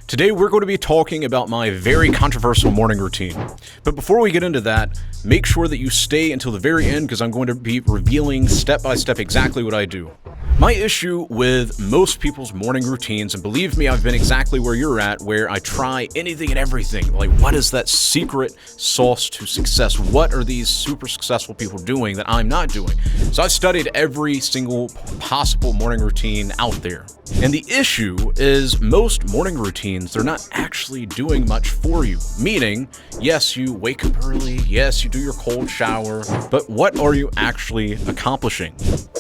Today we're going to be talking about my very controversial morning routine. But before we get into that, make sure that you stay until the very end because I'm going to be revealing step by step exactly what I do. My issue with most people's morning routines, and believe me, I've been exactly where you're at, where I try anything and everything. Like, what is that secret sauce to success? What are these super successful people doing that I'm not doing? So I've studied every single possible morning routine out there. And the issue is most morning routines, they're not actually doing much for you. Meaning, yes, you wake up early, yes, you do your cold shower, but what are you actually accomplishing?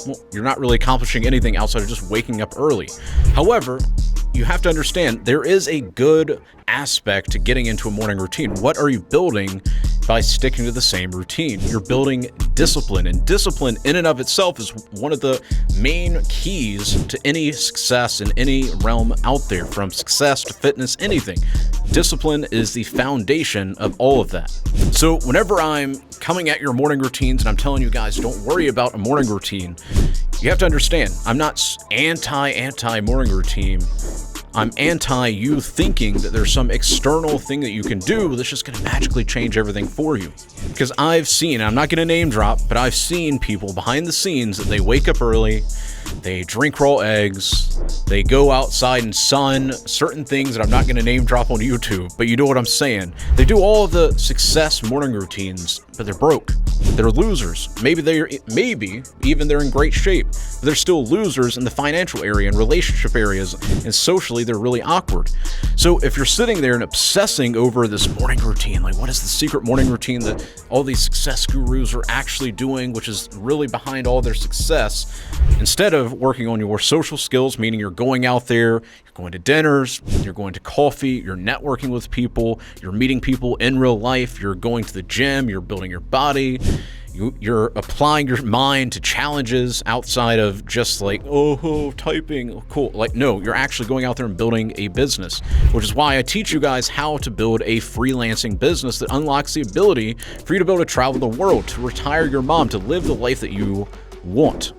Well, you're not really accomplishing anything outside of just waking up early. However, you have to understand there is a good aspect to getting into a morning routine. What are you building by sticking to the same routine? You're building discipline, and discipline in and of itself is one of the main keys to any success in any realm out there, from success to fitness, anything. Discipline is the foundation of all of that. So whenever I'm coming at your morning routines and I'm telling you guys, don't worry about a morning routine, you have to understand, I'm not anti morning routine. I'm anti you thinking that there's some external thing that you can do that's just going to magically change everything for you. Because I've seen, I'm not going to name drop, but I've seen people behind the scenes that they wake up early, they drink raw eggs, they go outside and sun certain things that I'm not going to name drop on YouTube, but you know what I'm saying. They do all of the success morning routines, but they're broke. They're losers. Maybe even they're in great shape, but they're still losers in the financial area and relationship areas, and socially they're really awkward. So if you're sitting there and obsessing over this morning routine, like what is the secret morning routine that all these success gurus are actually doing, which is really behind all their success, instead of working on your social skills, meaning you're going out there, you're going to dinners, you're going to coffee, you're networking with people, you're meeting people in real life, you're going to the gym, you're building your body, you're applying your mind to challenges outside of just like, typing, cool. Like, no, you're actually going out there and building a business, which is why I teach you guys how to build a freelancing business that unlocks the ability for you to be able to travel the world, to retire your mom, to live the life that you want.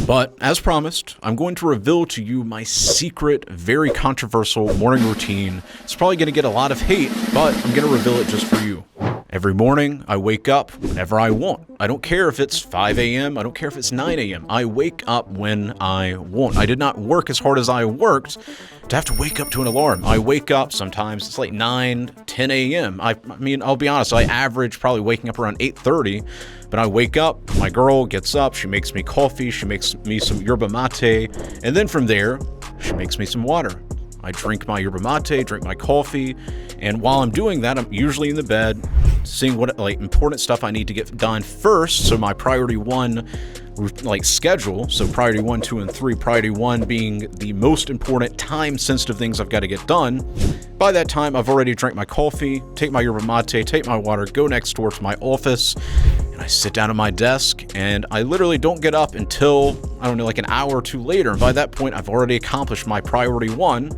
But as promised, I'm going to reveal to you my secret, very controversial morning routine. It's probably going to get a lot of hate, but I'm going to reveal it just for you. Every morning, I wake up whenever I want. I don't care if it's 5 a.m., I don't care if it's 9 a.m. I wake up when I want. I did not work as hard as I worked to have to wake up to an alarm. I wake up, sometimes it's like 9, 10 a.m. I mean, I'll be honest, I average probably waking up around 8:30, but I wake up, my girl gets up, she makes me coffee, she makes me some yerba mate, and then from there, she makes me some water. I drink my yerba mate, drink my coffee, and while I'm doing that, I'm usually in the bed, seeing what important stuff I need to get done first. So my priority one schedule, so priority 1, 2, and 3, priority 1 being the most important time-sensitive things I've got to get done. By that time, I've already drank my coffee, take my yerba mate, take my water, go next door to my office, and I sit down at my desk, and I literally don't get up until, I don't know, like an hour or two later. And by that point, I've already accomplished my priority 1.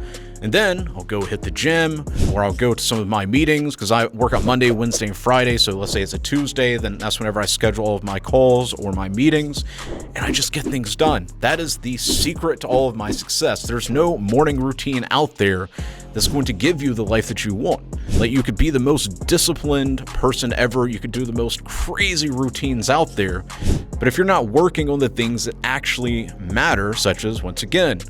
And then I'll go hit the gym, or I'll go to some of my meetings because I work out Monday, Wednesday, and Friday. So let's say it's a Tuesday, then that's whenever I schedule all of my calls or my meetings, and I just get things done. That is the secret to all of my success. There's no morning routine out there that's going to give you the life that you want. Like, you could be the most disciplined person ever, you could do the most crazy routines out there, but if you're not working on the things that actually matter, such as, once again,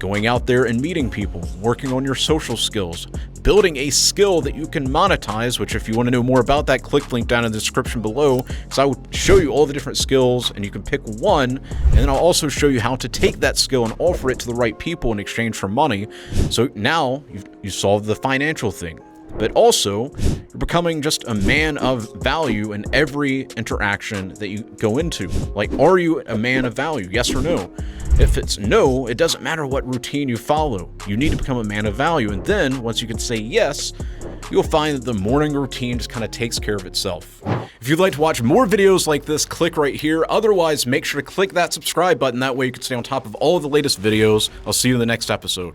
going out there and meeting people, working on your social skills, building a skill that you can monetize, which if you want to know more about that, click the link down in the description below, because I will show you all the different skills and you can pick one, and then I'll also show you how to take that skill and offer it to the right people in exchange for money. So now you solve the financial thing, but also you're becoming just a man of value in every interaction that you go into. Like, are you a man of value? Yes or no? If it's no, it doesn't matter what routine you follow. You need to become a man of value. And then once you can say yes, you'll find that the morning routine just kind of takes care of itself. If you'd like to watch more videos like this, click right here. Otherwise, make sure to click that subscribe button. That way you can stay on top of all of the latest videos. I'll see you in the next episode.